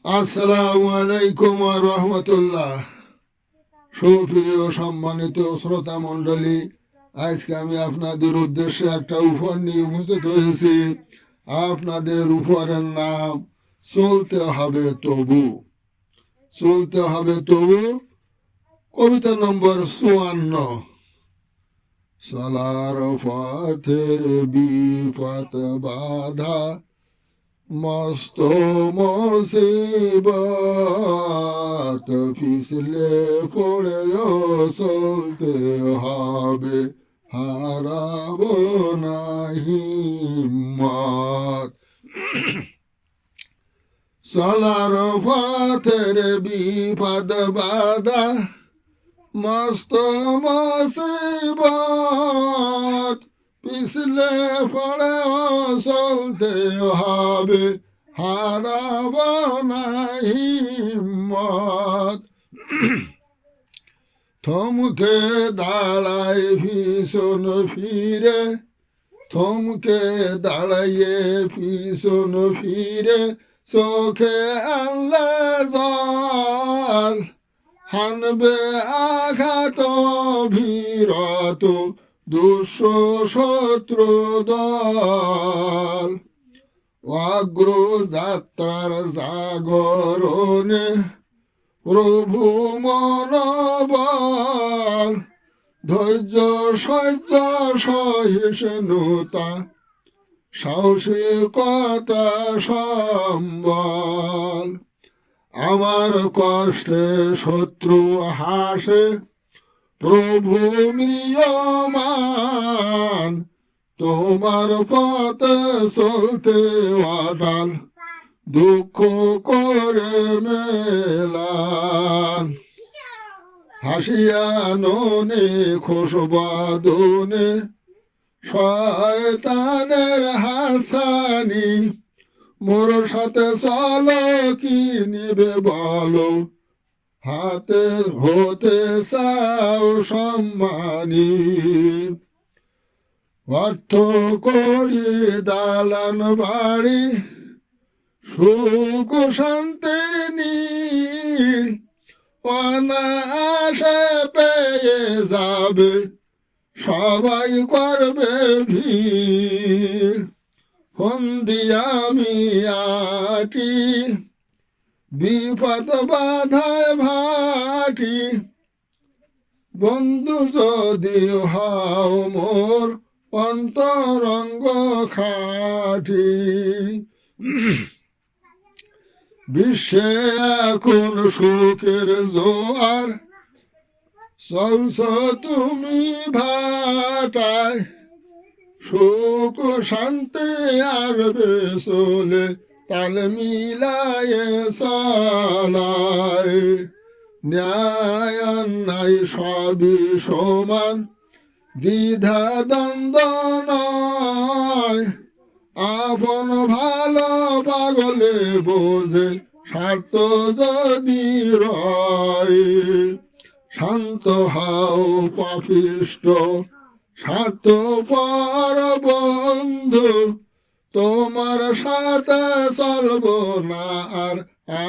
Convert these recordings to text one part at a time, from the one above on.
আসসালামু আলাইকুম ওয়া রাহমাতুল্লাহ। সুপ্রিয় সম্মানিত শ্রোতা মণ্ডলী, আজকে আমি আপনাদের উদ্দেশ্যে একটা উপহার নিয়ে উপস্থিত হয়েছি। আপনাদের উপহারের নাম চলতে হবে তবু। চলতে হবে তবু, কবিতা নম্বর 54। চলার পথে বিপদ বাধা, মস্ত মুসিবত, পিছলে পড়েও চলতে হবে, হারাবো না হিম্মত। চলার পথের বিপদ বাধা, মস্ত মুসিবত, পিছলে পড়েও চলতে হবে, হারাব না হিম্মত। থমকে দাঁড়ায় ভীষণ ফিরে, থমকে দাঁড়াইয়ে ভীষণ ফিরে, চোখে আনলে জল, হানবে আঘাত ভীরত দুঃস্ব শত্রু দল। অগ্রযাত্রার জাগরণে প্রভু মনোবল, ধৈর্য সহ্য সহিষ্ণুতা, সাহসিকতা সম্বল। আমার কষ্টে শত্রু হাসে, প্রভু ম্রিয়মান, তোমার পথে চলতে অটল, দুঃখ করে মেলান। হাসিয়াননে খুশবাদনে, শয়তানের হাসানি, মোর সাথে চলো কি নিবে বলো, হাতে হতে চাও সম্মানী। অর্থ করি দালান বাড়ি, সুখ শান্তি নীড়, অনায়াসে পেয়ে যাবে, সবাই করবে ভিড়। ফন্দি আমি আটি, বিপদ বাধায় ভাটি, বন্ধু যদি হও মোর অন্তরঙ্গ খাটি। বিশ্বে এখন সুখের জোয়ার, চলছ তুমি ভাটায়, সুখ শান্তি আসবে চলে, তাল মিলায়ে চলায়। ন্যায় অন্যায় সবই সমান, দ্বিধা দ্বন্দ্ব নয়, আপন ভালো পাগলে বোঝে, স্বার্থ যদি রয়। শান্ত হও পাপিষ্ট স্বার্থপর বন্ধু, তোমার সাথে চলব না আর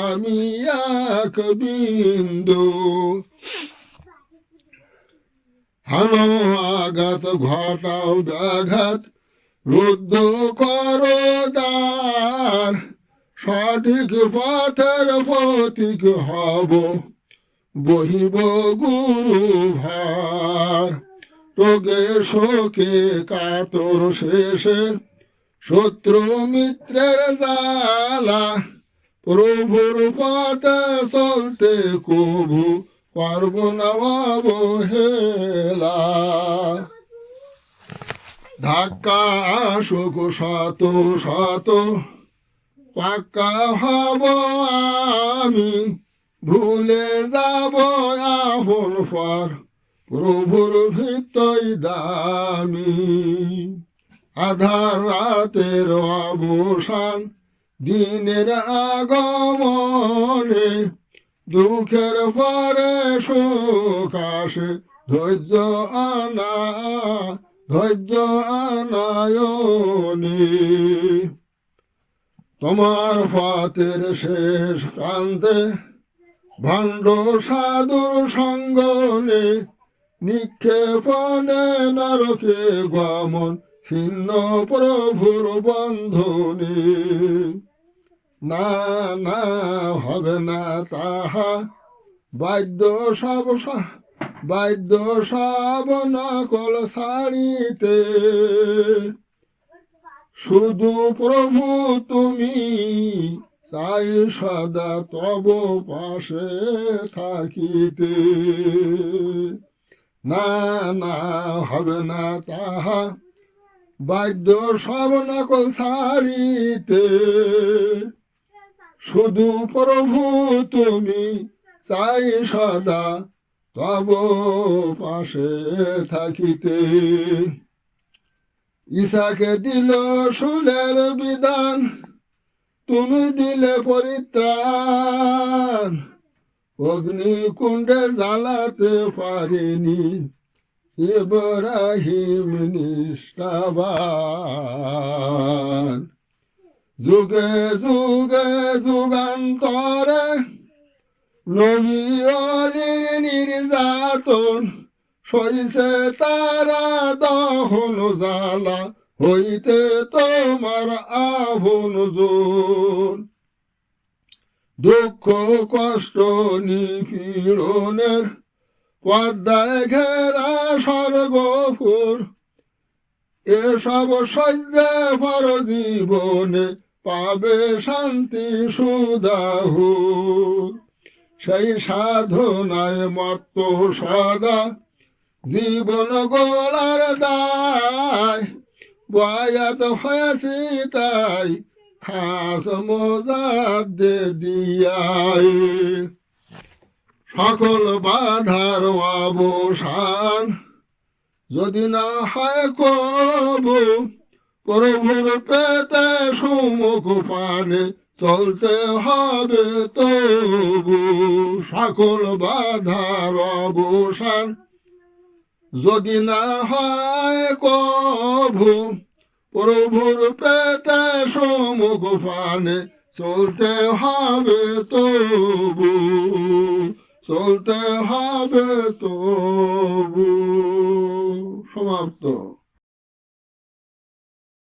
আমি এক বিন্দু। হানো আঘাত ঘটাও ব্যাঘাত, রুদ্ধ করো দ্বার, সঠিক পথের পথিক হব, বহিব গুরু ভার। রোগে শোকে কাতর শেষে, শত্রু মিত্রের জ্বালা, প্রভুর পথে চলতে কভু পারব না অবহেলা। ধাক্কা আসুক শত শত, পাক্কা হব আমি, ভুলে যাব আপন পর, প্রভুর ভিত্তই দামি। আধার রাতের অবসান, দিনের আগমনে, দুঃখের পরে সুখ আসে, ধৈর্য আনা ধৈর্য আনায়নে। তোমার পথের শেষ প্রান্তে ভণ্ড সাধুর সঙ্গনে নিক্ষেপণে নরকে গমন ছিন্ন প্রভুর বন্ধনে। না না হবে না তাহা বাদ্য সব নকল ছাড়িতে, শুধু প্রভু তুমি চাই সদা তব পাশে থাকিতে। না না হবে না তাহা বাদ্য সব নকল ছাড়িতে, শুধু প্রভু তুমি চাই সদা তব পাশে থাকিতে। ঈশাকে দিল শুলের বিধান, তুমি দিলে পরিত্রাণ, অগ্নিকুণ্ডে জ্বালাতে পারিনি ইব্রাহিম নিষ্ঠাবান। যুগে যুগে যুগান্তরে নবী অলির নির্যাতন, সইছে তারা দহন জ্বালা হইতে তোমার আভন জন। দুঃখ কষ্ট নিপীড়নের পর্দায় ঘেরা স্বর্গপুর, এসব সহ্যে পর জীবনে পাবে শান্তি সুদাহুর। সেই সাধনায় মত্ত সদা জীবন গোলার দায়, বয়াত হয়েছি তাই খাস মোজাদ্দে দিয়াই। সকল বাধার অবসান যদি না হয় কবু, প্রভুর পেতে সুমুখ পানে চলতে হবে তবু। সকল বাধার অবসান যদি না হয় কবু, প্রভুর পেতে সুমুখ পানে চলতে হবে তবু, চলতে হবে তবু। সমাপ্ত।